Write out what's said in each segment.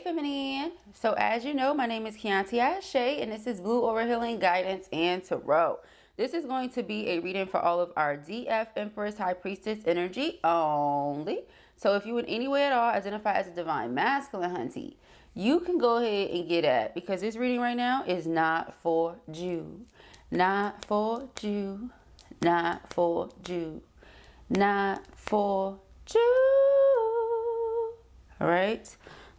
Feminine. So as you know, my name is Kianti Ayshea, and this is Blue Aura Healing Guidance and Tarot. This is going to be a reading for all of our DF Empress High Priestess energy only. So if you in any way at all identify as a divine masculine, hunty, you can go ahead and get at, because this reading right now is not for you. Not for you. Not for you. Not for you. All right.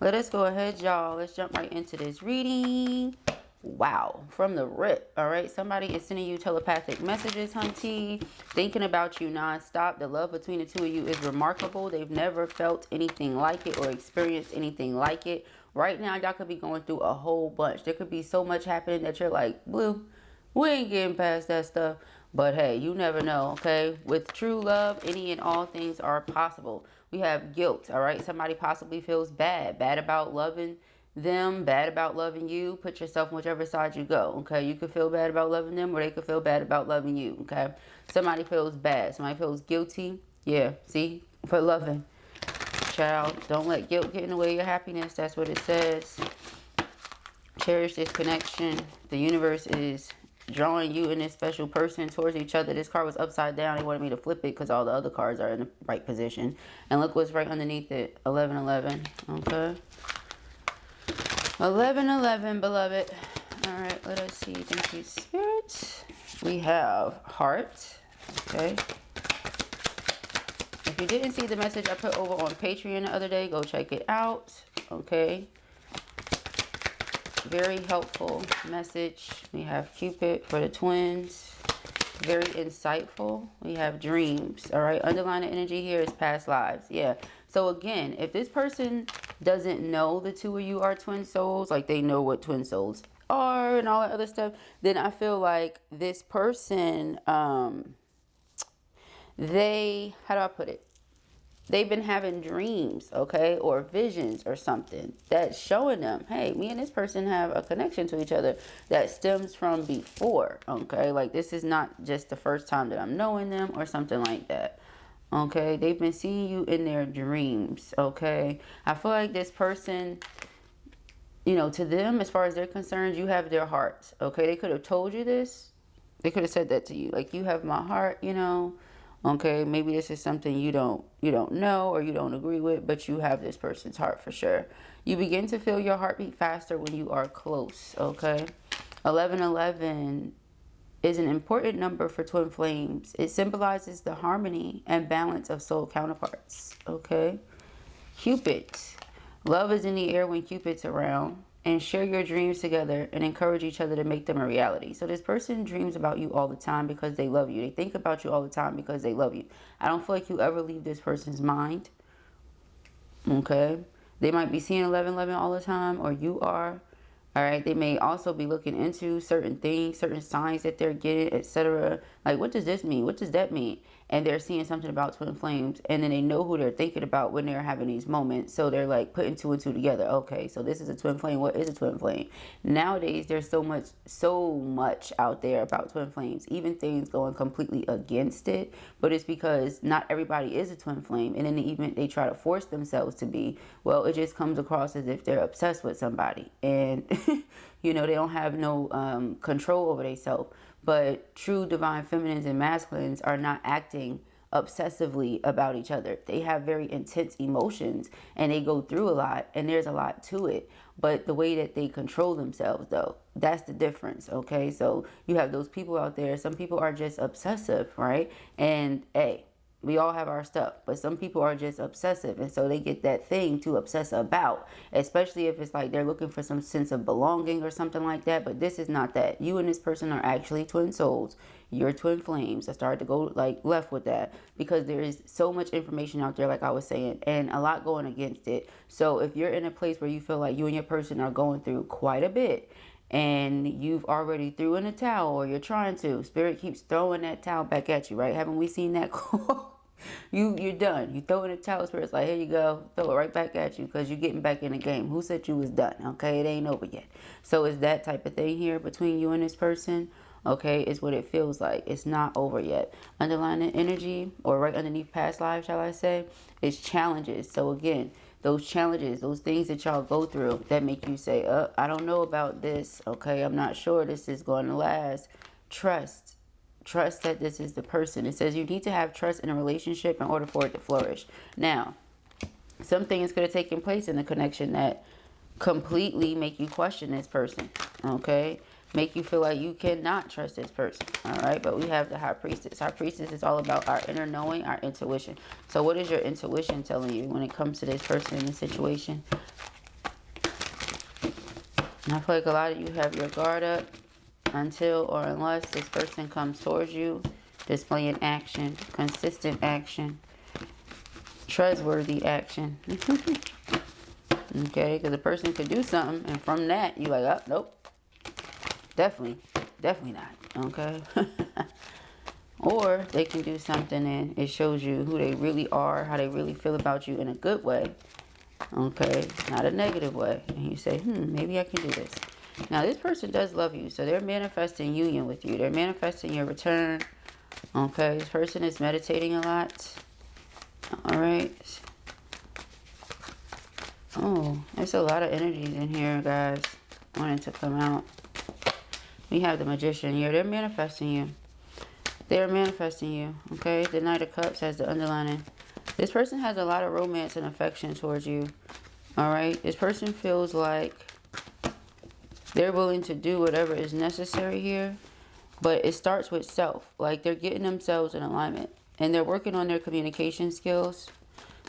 Let us go ahead, y'all. Let's jump right into this reading. Wow, from the rip. All right, somebody is sending you telepathic messages, hunty, thinking about you nonstop. The love between the two of you is remarkable. They've never felt anything like it or experienced anything like it. Right now, y'all could be going through a whole bunch. There could be so much happening that you're like, Blue, we ain't getting past that stuff. But hey, you never know, okay? With true love, any and all things are possible. We have guilt, all right? Somebody possibly feels bad about loving them, bad about loving you. Put yourself on whichever side you go, okay? You could feel bad about loving them, or they could feel bad about loving you, okay? Somebody feels bad. Somebody feels guilty. Yeah, see? For loving. Child, don't let guilt get in the way of your happiness. That's what it says. Cherish this connection. The universe is drawing you and this special person towards each other. This card was upside down. They wanted me to flip it because all the other cards are in the right position. And look what's right underneath it. 1111. Okay. 1111, beloved. All right, let us see. Thank you, Spirit. We have heart. Okay. If you didn't see the message I put over on Patreon the other day, go check it out. Okay. Very helpful message. We have Cupid for the twins. Very insightful. We have dreams. All right. Underlying energy here is past lives. Yeah. So again, if this person doesn't know the two of you are twin souls, like they know what twin souls are and all that other stuff, then I feel like this person, how do I put it? They've been having dreams, okay, or visions or something that's showing them, hey, me and this person have a connection to each other that stems from before, okay? Like this is not just the first time that I'm knowing them or something like that, okay? They've been seeing you in their dreams, okay? I feel like this person, you know, to them, as far as they're concerned, you have their heart, okay? They could have told you this. They could have said that to you, like, you have my heart, you know. Okay, maybe this is something you don't know or you don't agree with, but you have this person's heart for sure. You begin to feel your heartbeat faster when you are close, okay? 1111 is an important number for twin flames. It symbolizes the harmony and balance of soul counterparts, okay? Cupid. Love is in the air when Cupid's around. And share your dreams together and encourage each other to make them a reality. So this person dreams about you all the time because they love you. They think about you all the time because they love you. I don't feel like you ever leave this person's mind. Okay. They might be seeing 1111 all the time, or you are. All right. They may also be looking into certain things, certain signs that they're getting, etc. Like, what does this mean? What does that mean? And they're seeing something about twin flames, and then they know who they're thinking about when they're having these moments. So they're like putting two and two together. Okay, so this is a twin flame. What is a twin flame? Nowadays, there's so much out there about twin flames, even things going completely against it. But it's because not everybody is a twin flame. And in the event they try to force themselves to be, well, it just comes across as if they're obsessed with somebody. And, you know, they don't have no control over themselves. But true divine feminines and masculines are not acting obsessively about each other. They have very intense emotions and they go through a lot, and there's a lot to it. But the way that they control themselves, though, that's the difference, okay? So you have those people out there. Some people are just obsessive, right? And hey, we all have our stuff, but some people are just obsessive, and so they get that thing to obsess about, especially if it's like they're looking for some sense of belonging or something like that. But this is not that. You and this person are actually twin souls. You're twin flames. I started to go like left with that because there is so much information out there, like I was saying, and a lot going against it. So if you're in a place where you feel like you and your person are going through quite a bit, and you've already threw in a towel, or you're trying to, Spirit keeps throwing that towel back at you, right? Haven't we seen that? You're done. You throw in a towel, Spirit's like, here you go, throw it right back at you, because you're getting back in the game. Who said you was done? Okay, it ain't over yet. So it's that type of thing here between you and this person. Okay, is what it feels like. It's not over yet. Underlying energy, or right underneath past lives, shall I say, is challenges. So again, those challenges, those things that y'all go through that make you say, I don't know about this. Okay, I'm not sure this is going to last. Trust that this is the person. It says you need to have trust in a relationship in order for it to flourish. Now, some things could have taken place in the connection that completely make you question this person. Okay, make you feel like you cannot trust this person. All right, but we have the High Priestess. High Priestess is all about our inner knowing, our intuition. So what is your intuition telling you when it comes to this person in this situation? And I feel like a lot of you have your guard up until or unless this person comes towards you, displaying action, consistent action, trustworthy action. Okay, because the person could do something, and from that, you like, oh, nope, definitely not. Okay. Or they can do something and it shows you who they really are, how they really feel about you in a good way. Okay, not a negative way. And you say, maybe I can do this. Now, this person does love you, so they're manifesting union with you. They're manifesting your return. Okay, this person is meditating a lot. All right. Oh, there's a lot of energies in here, guys, wanting to come out. We have the Magician here. They're manifesting you. They're manifesting you, okay? The Knight of Cups has the underlining. This person has a lot of romance and affection towards you, all right? This person feels like they're willing to do whatever is necessary here, but it starts with self. Like, they're getting themselves in alignment, and they're working on their communication skills.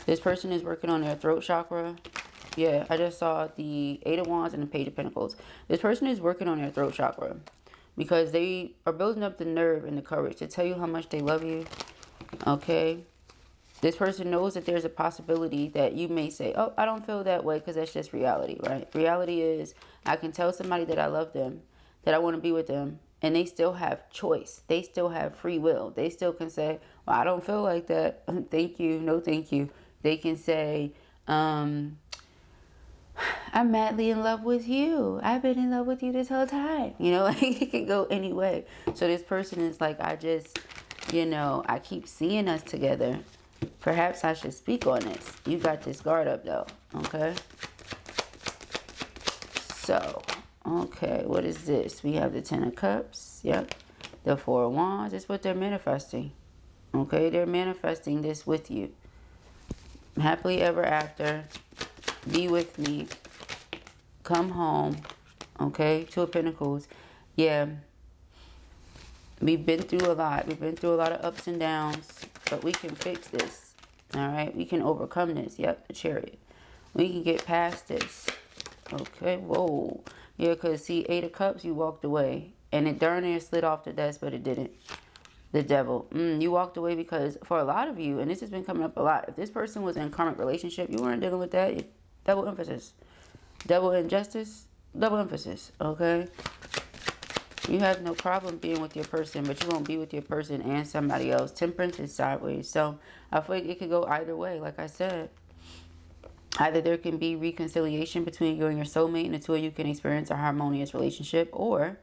This person is working on their throat chakra. Yeah, I just saw the Eight of Wands and the Page of Pentacles. This person is working on their throat chakra because they are building up the nerve and the courage to tell you how much they love you, okay? This person knows that there's a possibility that you may say, oh, I don't feel that way, because that's just reality, right? Reality is I can tell somebody that I love them, that I want to be with them, and they still have choice. They still have free will. They still can say, well, I don't feel like that. Thank you. No, thank you. They can say, I'm madly in love with you. I've been in love with you this whole time. You know, like, it can go any way. So this person is like, I just, you know, I keep seeing us together. Perhaps I should speak on this. You got this guard up though, okay? So, okay, what is this? We have the Ten of Cups, yep. The Four of Wands, that's what they're manifesting. Okay, they're manifesting this with you. Happily ever after, be with me, come home, okay? Two of Pentacles, yeah. We've been through a lot. We've been through a lot of ups and downs, but we can fix this, all right? We can overcome this. Yep, the Chariot. We can get past this, okay? Whoa. Yeah, because see, Eight of Cups, you walked away, and it darn near slid off the desk, but it didn't. The Devil. You walked away because for a lot of you, and this has been coming up a lot, if this person was in a karmic relationship, you weren't dealing with that. Double emphasis. Double injustice, double emphasis, okay? You have no problem being with your person, but you won't be with your person and somebody else. Temperance is sideways. So I feel like it could go either way, like I said. Either there can be reconciliation between you and your soulmate, and the two of you can experience a harmonious relationship, or,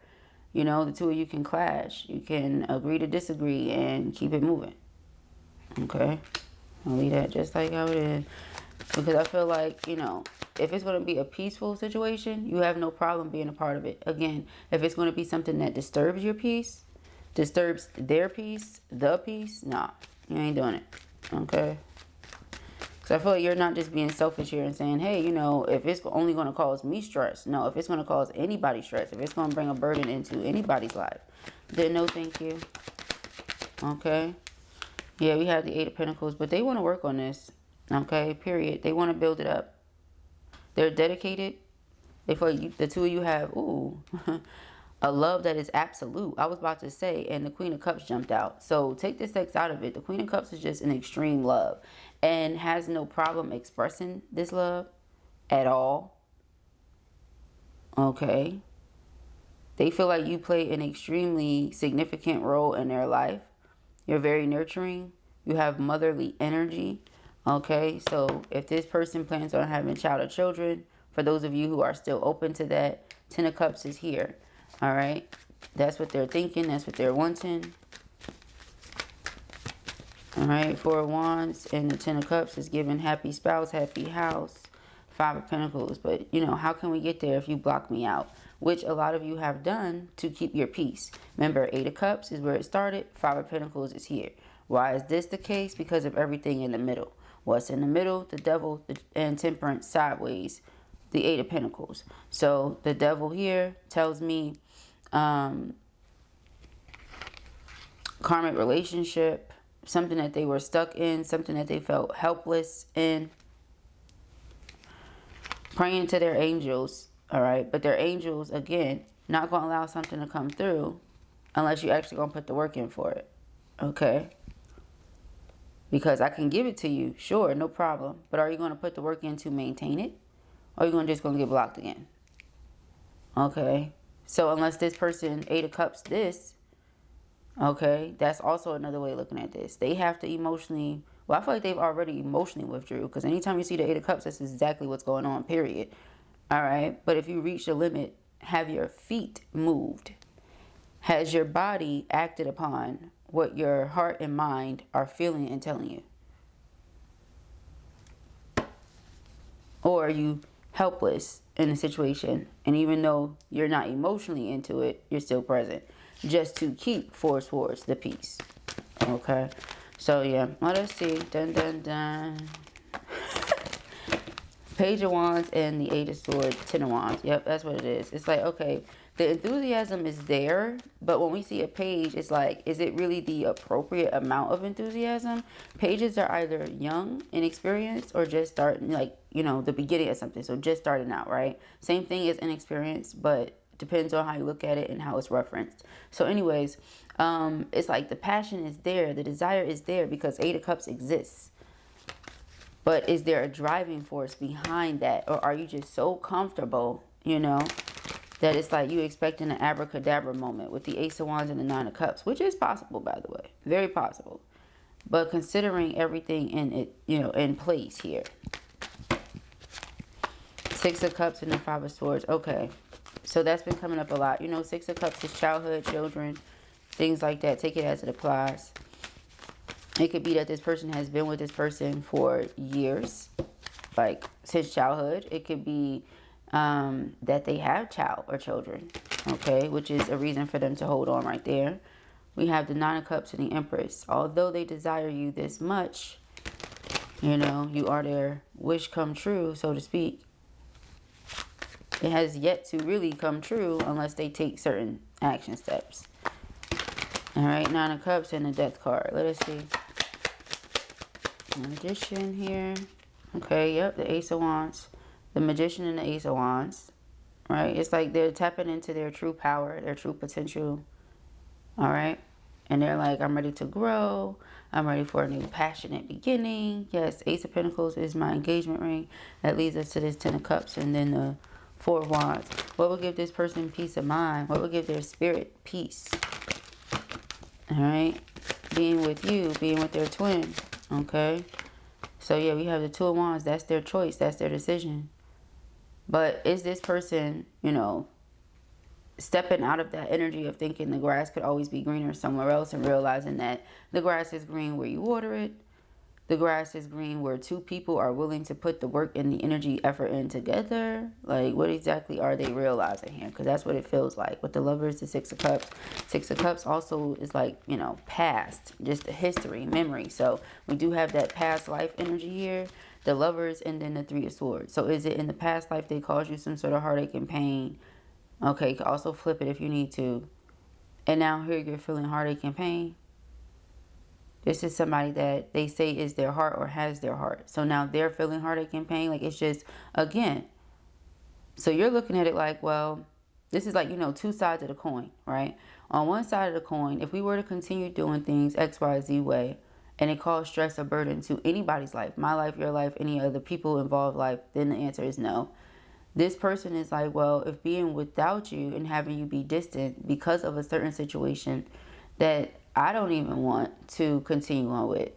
you know, the two of you can clash. You can agree to disagree and keep it moving. Okay? I'll leave that just like how it is. Because I feel like, you know, if it's going to be a peaceful situation, you have no problem being a part of it. Again, if it's going to be something that disturbs your peace, disturbs their peace, the peace, nah, you ain't doing it. Okay? So I feel like you're not just being selfish here and saying, hey, you know, if it's only going to cause me stress. No, if it's going to cause anybody stress, if it's going to bring a burden into anybody's life, then no thank you. Okay? Yeah, we have the Eight of Pentacles, but they want to work on this. Okay, period. They want to build it up. They're dedicated. They feel like the two of you have, ooh, a love that is absolute. I was about to say, and the Queen of Cups jumped out. So take the sex out of it. The Queen of Cups is just an extreme love and has no problem expressing this love at all. Okay. They feel like you play an extremely significant role in their life. You're very nurturing. You have motherly energy. Okay, so if this person plans on having child or children, for those of you who are still open to that, Ten of Cups is here. All right, that's what they're thinking. That's what they're wanting. All right, Four of Wands and the Ten of Cups is giving happy spouse, happy house, Five of Pentacles. But, you know, how can we get there if you block me out? Which a lot of you have done to keep your peace. Remember, Eight of Cups is where it started. Five of Pentacles is here. Why is this the case? Because of everything in the middle. What's in the middle? The Devil and Temperance sideways. The Eight of Pentacles. So the Devil here tells me karmic relationship, something that they were stuck in, something that they felt helpless in. Praying to their angels, all right? But their angels, again, not going to allow something to come through unless you actually going to put the work in for it, okay? Because I can give it to you, sure, no problem. But are you going to put the work in to maintain it? Or are you just going to get blocked again? Okay? So unless this person, Eight of Cups, this, okay, that's also another way of looking at this. They have to emotionally, well, I feel like they've already emotionally withdrew. Because anytime you see the Eight of Cups, that's exactly what's going on, period. All right? But if you reach the limit, have your feet moved? Has your body acted upon what your heart and mind are feeling and telling you? Or are you helpless in a situation, and even though you're not emotionally into it, you're still present just to keep Four of Swords, the peace? Okay, so yeah, let us see. Dun dun dun. Page of Wands and the Eight of Swords, Ten of Wands. Yep, that's what it is. It's like, okay, the enthusiasm is there, but when we see a page, it's like, is it really the appropriate amount of enthusiasm? Pages are either young, inexperienced, or just starting, like, you know, the beginning of something. So just starting out, right? Same thing as inexperienced, but depends on how you look at it and how it's referenced. So anyways, it's like the passion is there, the desire is there because Eight of Cups exists. But is there a driving force behind that? Or are you just so comfortable, you know, that it's like you expecting an abracadabra moment with the Ace of Wands and the Nine of Cups, which is possible, by the way. Very possible. But considering everything in it, you know, in place here. Six of Cups and the Five of Swords. Okay. So that's been coming up a lot. You know, Six of Cups is childhood, children, things like that. Take it as it applies. It could be that this person has been with this person for years, like since childhood. It could be that they have child or children, okay, which is a reason for them to hold on right there. We have the Nine of Cups and the Empress. Although they desire you this much, you know, you are their wish come true, so to speak. It has yet to really come true unless they take certain action steps. All right, Nine of Cups and the Death card. Let us see. Magician here. Okay, yep, the Ace of Wands. The Magician and the Ace of Wands. Right? It's like they're tapping into their true power, their true potential. All right? And they're like, I'm ready to grow. I'm ready for a new passionate beginning. Yes, Ace of Pentacles is my engagement ring. That leads us to this Ten of Cups and then the Four of Wands. What will give this person peace of mind? What will give their spirit peace? All right? Being with you, being with their twin. Okay, so yeah, we have the Two of Wands. That's their choice. That's their decision. But is this person, you know, stepping out of that energy of thinking the grass could always be greener somewhere else and realizing that the grass is green where you water it? The grass is green where two people are willing to put the work and the energy, effort in together. Like, what exactly are they realizing here? Because that's what it feels like. With the Lovers, the Six of Cups. Six of Cups also is like, you know, past. Just a history, memory. So we do have that past life energy here. The Lovers and then the Three of Swords. So is it in the past life they caused you some sort of heartache and pain? Okay, you can also flip it if you need to. And now here you're feeling heartache and pain. This is somebody that they say is their heart or has their heart. So now they're feeling heartache and pain. Like, it's just, again. So you're looking at it like, well, this is like, you know, two sides of the coin, right? On one side of the coin, if we were to continue doing things X, Y, Z way, and it caused stress or burden to anybody's life, my life, your life, any other people involved life, then the answer is no. This person is like, well, if being without you and having you be distant because of a certain situation that I don't even want to continue on with.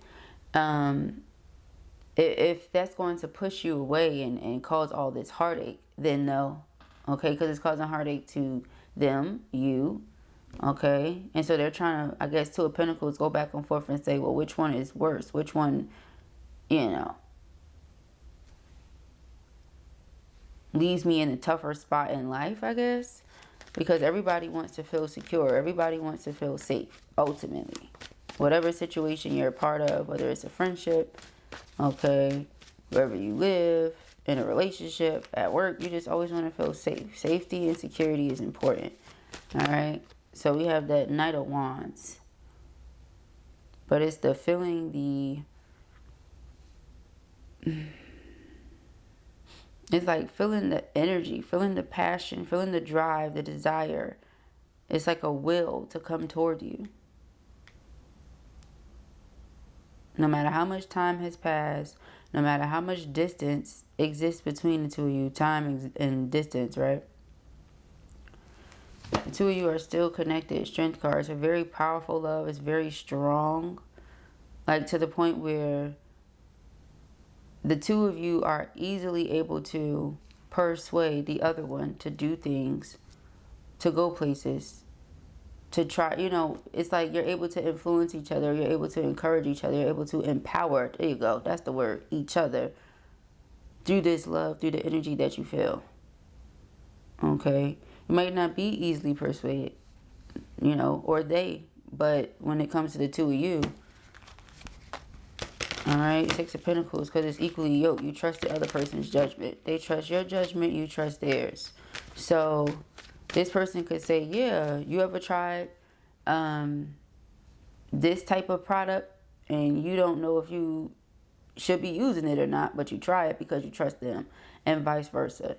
If that's going to push you away and cause all this heartache, then no. Okay, because it's causing heartache to them, you, Okay, and so they're trying to, I guess, Two of Pentacles go back and forth and say, well, which one is worse? Which one, leaves me in a tougher spot in life, I guess? Because everybody wants to feel secure. Everybody wants to feel safe, ultimately. Whatever situation you're a part of, whether it's a friendship, okay, wherever you live, in a relationship, at work, you just always want to feel safe. Safety and security is important, all right? So we have that Knight of Wands. But it's the feeling, it's like feeling the energy, feeling the passion, feeling the drive, the desire. It's like a will to come toward you. No matter how much time has passed, no matter how much distance exists between the two of you, time and distance, right? The two of you are still connected. Strength cards are very powerful love. It's very strong. Like to the point where the two of you are easily able to persuade the other one to do things, to go places, to try, it's like you're able to influence each other. You're able to encourage each other. You're able to empower, there you go, that's the word, each other through this love, through the energy that you feel. Okay? You might not be easily persuaded, or they, but when it comes to the two of you, all right, Six of Pentacles, because it's equally yoked. You trust the other person's judgment. They trust your judgment. You trust theirs. So this person could say, yeah, you ever tried this type of product and you don't know if you should be using it or not, but you try it because you trust them, and vice versa,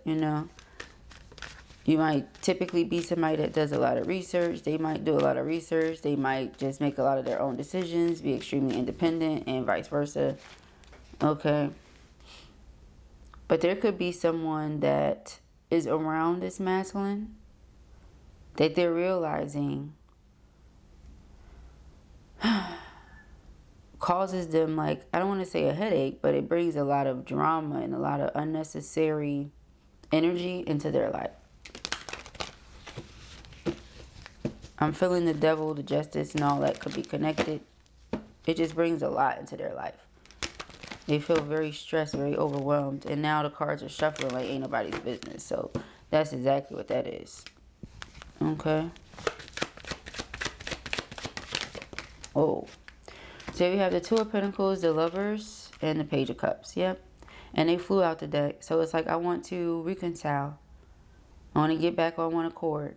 You might typically be somebody that does a lot of research. They might do a lot of research. They might just make a lot of their own decisions, be extremely independent, and vice versa. Okay. But there could be someone that is around this masculine that they're realizing causes them, like, I don't want to say a headache, but it brings a lot of drama and a lot of unnecessary energy into their life. I'm feeling the devil, the justice, and all that could be connected. It just brings a lot into their life. They feel very stressed, very overwhelmed. And now the cards are shuffling like ain't nobody's business. So that's exactly what that is. Okay. Oh. So we have the Two of Pentacles, the Lovers, and the Page of Cups. Yep. And they flew out the deck. So it's like, I want to reconcile. I want to get back on one accord.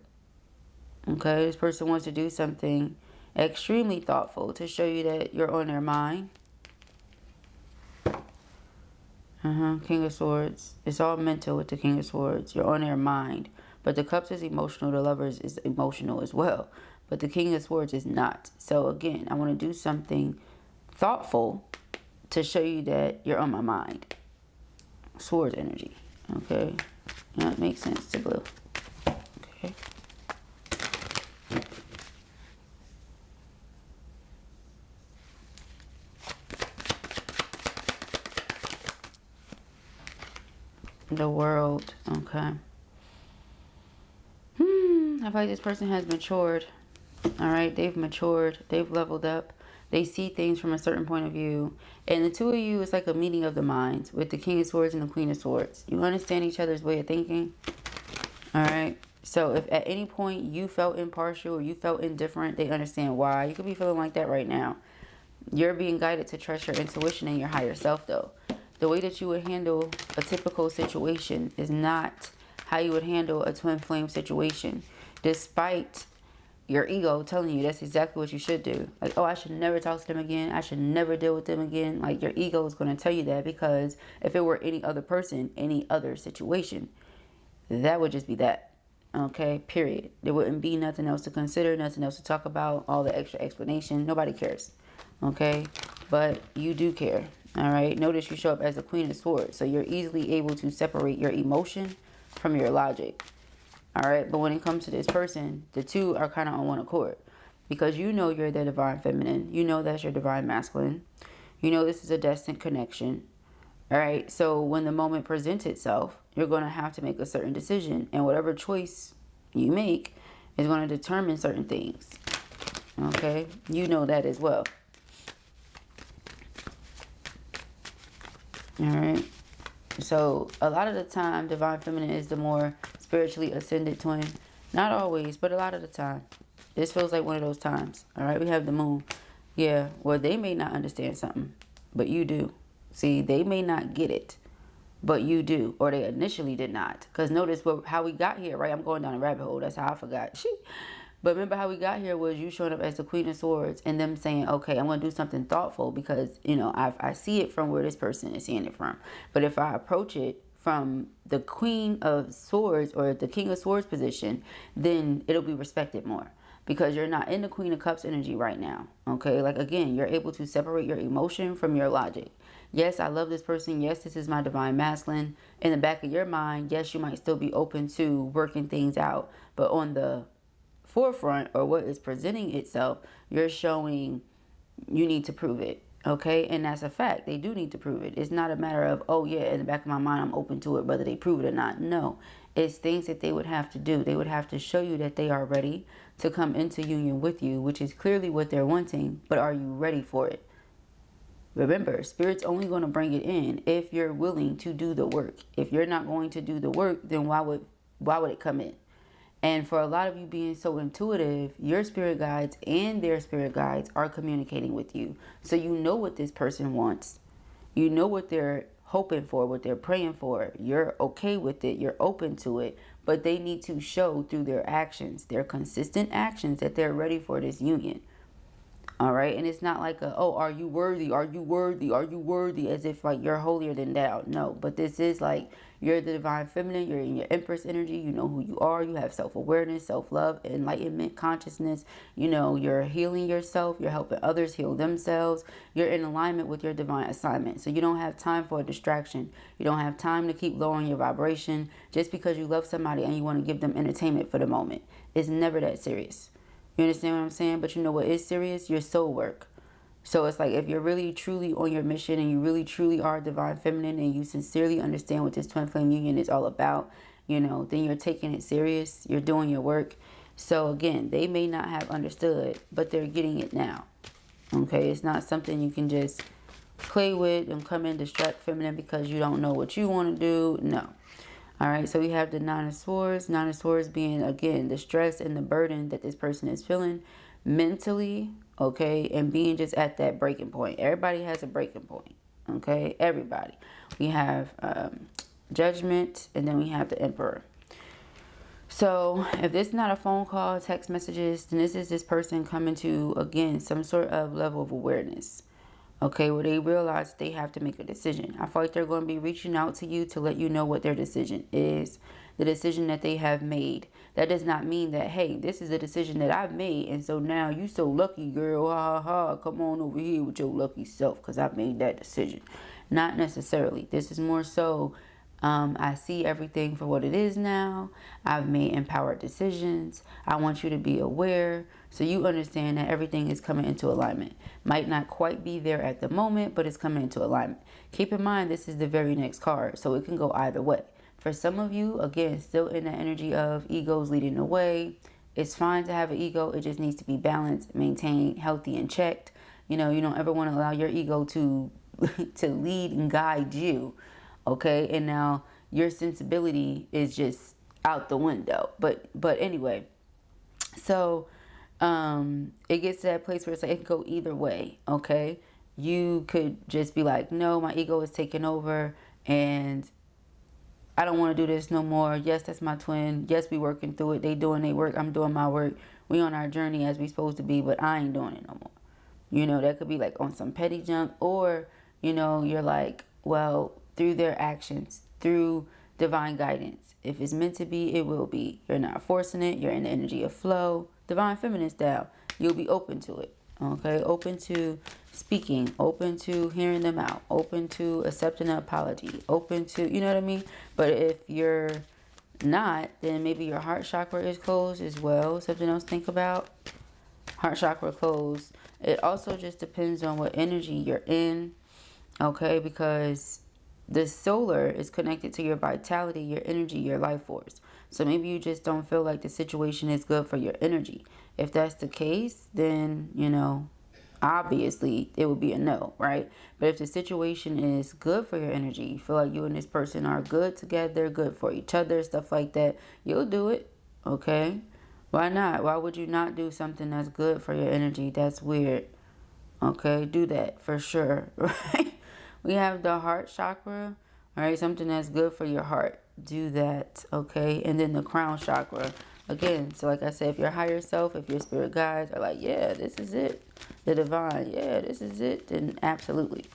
Okay, this person wants to do something extremely thoughtful to show you that you're on their mind. King of Swords. It's all mental with the King of Swords. You're on their mind. But the Cups is emotional. The Lovers is emotional as well. But the King of Swords is not. So again, I want to do something thoughtful to show you that you're on my mind. Swords energy. Okay. Yeah, it makes sense to blue. Okay. The World. Okay. I feel like this person has matured. All right. They've matured. They've leveled up. They see things from a certain point of view. And the two of you is like a meeting of the minds with the King of Swords and the Queen of Swords. You understand each other's way of thinking. All right. So if at any point you felt impartial or you felt indifferent, they understand why. You could be feeling like that right now. You're being guided to trust your intuition and your higher self, though. The way that you would handle a typical situation is not how you would handle a twin flame situation. Despite your ego telling you that's exactly what you should do. Like, oh, I should never talk to them again. I should never deal with them again. Like, your ego is going to tell you that, because if it were any other person, any other situation, that would just be that. Okay, period. There wouldn't be nothing else to consider, nothing else to talk about, all the extra explanation. Nobody cares. Okay, but you do care. All right, notice you show up as a Queen of Swords, so you're easily able to separate your emotion from your logic. All right, but when it comes to this person, the two are kind of on one accord, because you know you're the divine feminine. You know that's your divine masculine. You know this is a destined connection. All right, so when the moment presents itself, you're going to have to make a certain decision, and whatever choice you make, It's going to determine certain things. Okay, you know that as well. All right. So a lot of the time, divine feminine is the more spiritually ascended twin. Not always, but a lot of the time. This feels like one of those times. All right, we have the moon. Yeah, well, they may not understand something, but you do. See, they may not get it, but you do. Or they initially did not. Because notice how we got here, right? I'm going down a rabbit hole. That's how I forgot. But remember how we got here was you showing up as the Queen of Swords and them saying, okay, I'm going to do something thoughtful because, you know, I see it from where this person is seeing it from. But if I approach it from the Queen of Swords or the King of Swords position, then it'll be respected more. Because you're not in the Queen of Cups energy right now. Okay, like again, you're able to separate your emotion from your logic. Yes, I love this person. Yes, this is my divine masculine. In the back of your mind, yes, you might still be open to working things out. But on the forefront, or what is presenting itself, you're showing you need to prove it. Okay, and that's a fact. They do need to prove it. It's not a matter of, oh yeah, in the back of my mind, I'm open to it, whether they prove it or not. No, it's things that they would have to do. They would have to show you that they are ready to come into union with you, which is clearly what they're wanting, but are you ready for it? Remember, Spirit's only going to bring it in if you're willing to do the work. If you're not going to do the work, then why would it come in? And for a lot of you being so intuitive, your spirit guides and their spirit guides are communicating with you. So you know what this person wants. You know what they're hoping for, what they're praying for. You're okay with it. You're open to it. But they need to show through their actions, their consistent actions, that they're ready for this union. All right. And it's not like are you worthy? Are you worthy? Are you worthy? As if like you're holier than thou. No, but this is like you're the divine feminine. You're in your Empress energy. You know who you are. You have self-awareness, self-love, enlightenment, consciousness. You know, you're healing yourself. You're helping others heal themselves. You're in alignment with your divine assignment. So you don't have time for a distraction. You don't have time to keep lowering your vibration just because you love somebody and you want to give them entertainment for the moment. It's never that serious. You understand what I'm saying? But you know what is serious? Your soul work. So it's like if you're really truly on your mission and you really truly are divine feminine and you sincerely understand what this twin flame union is all about, you know, then you're taking it serious. You're doing your work. So again, they may not have understood, but they're getting it now. Okay, it's not something you can just play with and come in distract feminine because you don't know what you want to do. No. All right, so we have the Nine of Swords. Nine of Swords being, again, the stress and the burden that this person is feeling mentally, okay, and being just at that breaking point. Everybody has a breaking point, okay, everybody. We have Judgment, and then we have the Emperor. So if this is not a phone call, text messages, then this is this person coming to, again, some sort of level of awareness. Okay, where they realize they have to make a decision. I feel like they're going to be reaching out to you to let you know what their decision is, the decision that they have made. That does not mean that, hey, this is a decision that I've made, and so now you so lucky, girl, ha ha ha, come on over here with your lucky self because I made that decision. Not necessarily. This is more so, I see everything for what it is now. I've made empowered decisions. I want you to be aware so you understand that everything is coming into alignment. Might not quite be there at the moment, but it's coming into alignment. Keep in mind, this is the very next card, so it can go either way. For some of you, again, still in the energy of egos leading the way. It's fine to have an ego. It just needs to be balanced, maintained, healthy, and checked. You know, you don't ever want to allow your ego to lead and guide you. Okay, and now your sensibility is just out the window. But anyway, so it gets to that place where it's like it can go either way. Okay, you could just be like, no, my ego is taking over and I don't want to do this no more. Yes, that's my twin. Yes, we working through it. They doing their work. I'm doing my work. We on our journey as we supposed to be, but I ain't doing it no more. You know, that could be like on some petty junk, or, you know, you're like, well, through their actions, through divine guidance. If it's meant to be, it will be. You're not forcing it. You're in the energy of flow. Divine feminine style. You'll be open to it. Okay? Open to speaking. Open to hearing them out. Open to accepting an apology. Open to, you know what I mean? But if you're not, then maybe your heart chakra is closed as well. Something else to think about. Heart chakra closed. It also just depends on what energy you're in. Okay? Because The solar is connected to your vitality, your energy, your life force. So maybe you just don't feel like the situation is good for your energy. If that's the case, then, you know, obviously it would be a no, right? But if the situation is good for your energy, you feel like you and this person are good together, good for each other, stuff like that, you'll do it, okay? Why not? Why would you not do something that's good for your energy? That's weird. Okay, do that for sure, right? We have the heart chakra, all right? Something that's good for your heart. Do that, okay? And then the crown chakra. Again, so like I said, if your higher self, if your spirit guides are like, yeah, this is it. The divine, yeah, this is it. Then absolutely.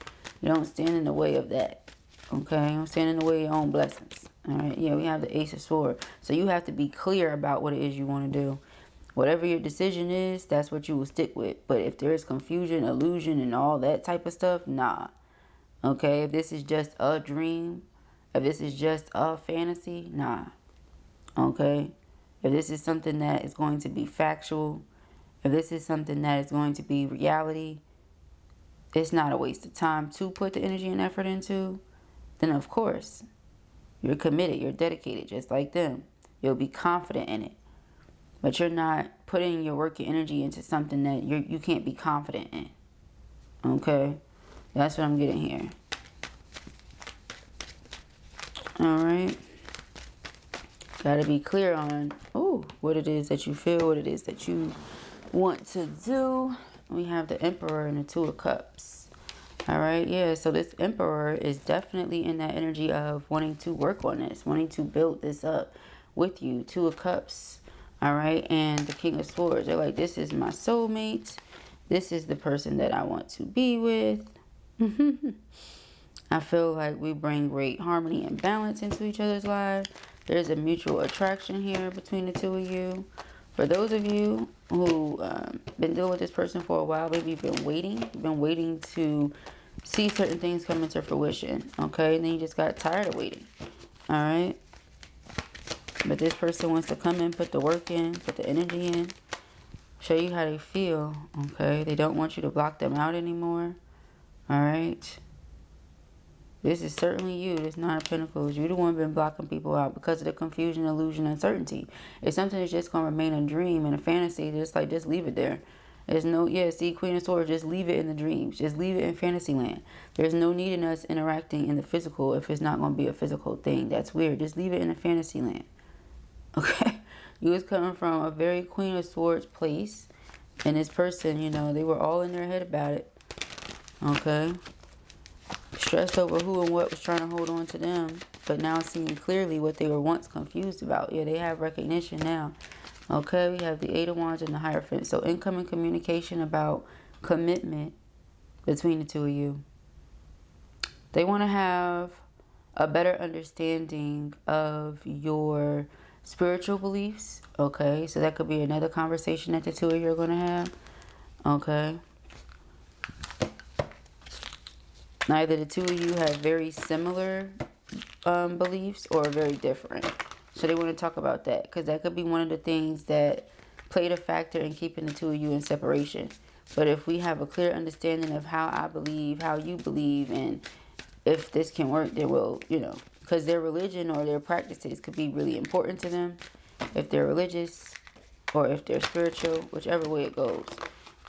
You don't stand in the way of that, okay? You don't stand in the way of your own blessings, all right? Yeah, we have the Ace of Swords. So you have to be clear about what it is you want to do. Whatever your decision is, that's what you will stick with. But if there is confusion, illusion, and all that type of stuff, nah. Okay, if this is just a dream, if this is just a fantasy, nah. Okay, if this is something that is going to be factual, if this is something that is going to be reality, it's not a waste of time to put the energy and effort into, then of course, you're committed, you're dedicated, just like them. You'll be confident in it. But you're not putting your work and energy into something that you can't be confident in. Okay? That's what I'm getting here. Alright. Gotta be clear on what it is that you feel, what it is that you want to do. We have the Emperor and the Two of Cups. Alright, yeah, so this Emperor is definitely in that energy of wanting to work on this, wanting to build this up with you. Two of Cups. Alright, and the King of Swords. They're like, this is my soulmate. This is the person that I want to be with. I feel like we bring great harmony and balance into each other's lives. There's a mutual attraction here between the two of you. For those of you who been dealing with this person for a while, maybe you've been waiting to see certain things come into fruition. Okay, and then you just got tired of waiting. Alright. But this person wants to come in, put the work in, put the energy in, show you how they feel, okay? They don't want you to block them out anymore, all right? This is certainly you, this Nine of Pentacles. You're the one been blocking people out because of the confusion, illusion, uncertainty. It's something that's just going to remain a dream and a fantasy. Just leave it there. There's no, see, Queen of Swords, just leave it in the dreams. Just leave it in fantasy land. There's no need in us interacting in the physical if it's not going to be a physical thing. That's weird. Just leave it in the fantasy land. Okay, you was coming from a very Queen of Swords place, and this person, you know, they were all in their head about it. Okay, stressed over who and what was trying to hold on to them, but now seeing clearly what they were once confused about. Yeah, they have recognition now. Okay, we have the Eight of Wands and the Hierophant. So incoming communication about commitment between the two of you. They want to have a better understanding of your spiritual beliefs. Okay, so that could be another conversation that the two of you are going to have. Okay, neither the two of you have very similar beliefs or very different, so they want to talk about that, because that could be one of the things that played a factor in keeping the two of you in separation. But if we have a clear understanding of how I believe, how you believe, and if this can work, then we'll, you know, because their religion or their practices could be really important to them, if they're religious or if they're spiritual, whichever way it goes.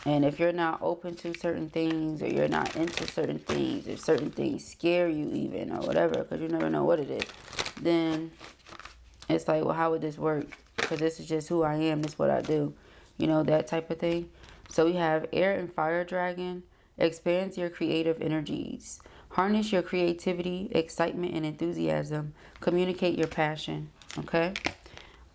And if you're not open to certain things, or you're not into certain things, if certain things scare you even, or whatever, because you never know what it is, then it's like, well, how would this work? Because this is just who I am, this is what I do, you know, that type of thing. So we have Air and Fire Dragon. Expands your creative energies. Harness your creativity, excitement, and enthusiasm. Communicate your passion. Okay?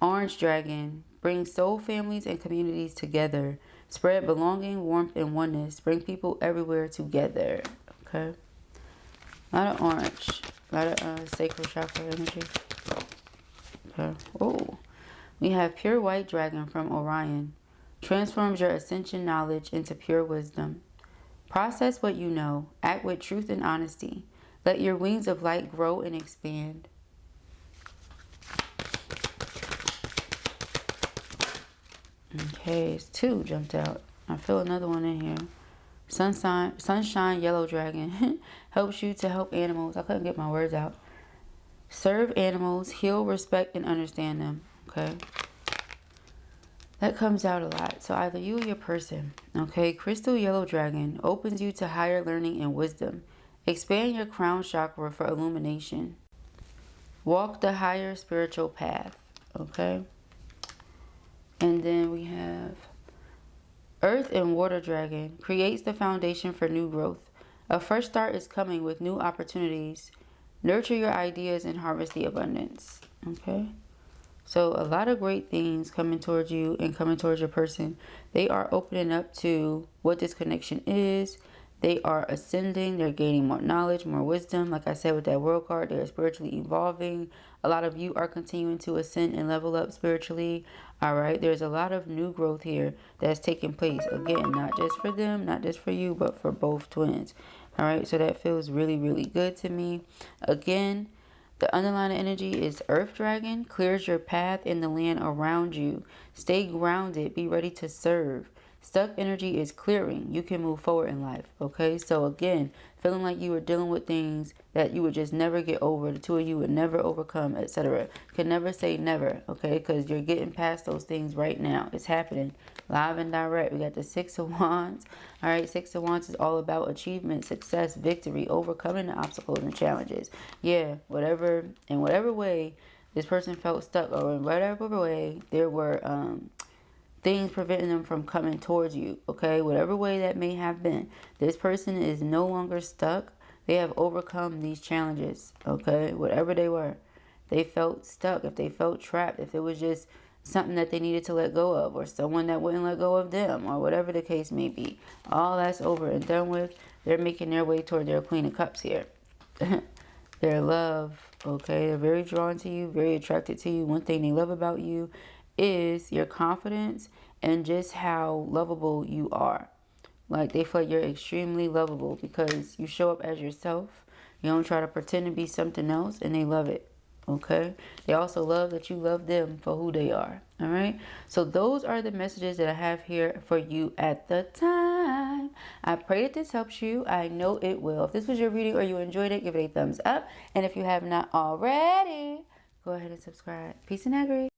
Orange Dragon. Bring soul families and communities together. Spread belonging, warmth, and oneness. Bring people everywhere together. Okay? A lot of orange. A lot of sacral chakra energy. Okay. Oh. We have Pure White Dragon from Orion. Transforms your ascension knowledge into pure wisdom. Process what you know. Act with truth and honesty. Let your wings of light grow and expand. Okay, it's two jumped out. I feel another one in here. Sunshine Yellow Dragon helps you to help animals. I couldn't get my words out. Serve animals, heal, respect, and understand them. Okay. That comes out a lot. So either you or your person. Okay. Crystal Yellow Dragon opens you to higher learning and wisdom. Expand your crown chakra for illumination. Walk the higher spiritual path. Okay. And then we have Earth and Water Dragon creates the foundation for new growth. A fresh start is coming with new opportunities. Nurture your ideas and harvest the abundance. Okay. So a lot of great things coming towards you and coming towards your person. They are opening up to what this connection is. They are ascending. They're gaining more knowledge, more wisdom. Like I said with that world card, they're spiritually evolving. A lot of you are continuing to ascend and level up spiritually. All right. There's a lot of new growth here that's taking place. Again, not just for them, not just for you, but for both twins. All right. So that feels really, really good to me. Again, the underlying energy is Earth Dragon. Clears your path in the land around you. Stay grounded. Be ready to serve. Stuck energy is clearing. You can move forward in life. Okay. So again, feeling like you were dealing with things that you would just never get over. The two of you would never overcome, etc. Could never say never. Okay. Because you're getting past those things right now. It's happening live and direct. We got the Six of Wands. All right. Six of Wands is all about achievement, success, victory, overcoming the obstacles and challenges. Yeah. In whatever way this person felt stuck, or in whatever way there were, things preventing them from coming towards you. Okay, whatever way that may have been, this person is no longer stuck. They have overcome these challenges. Okay, whatever they were, they felt stuck. If they felt trapped, if it was just something that they needed to let go of, or someone that wouldn't let go of them, or whatever the case may be, all that's over and done with. They're making their way toward their Queen of Cups here. Their love. Okay, they're very drawn to you, very attracted to you. One thing they love about you is your confidence and just how lovable you are. Like, they feel like you're extremely lovable because you show up as yourself. You don't try to pretend to be something else, and they love it. Okay. They also love that you love them for who they are. All right. So those are the messages that I have here for you at the time. I pray that this helps you. I know it will. If this was your reading or you enjoyed it, give it a thumbs up. And if you have not already, go ahead and subscribe. Peace and agri.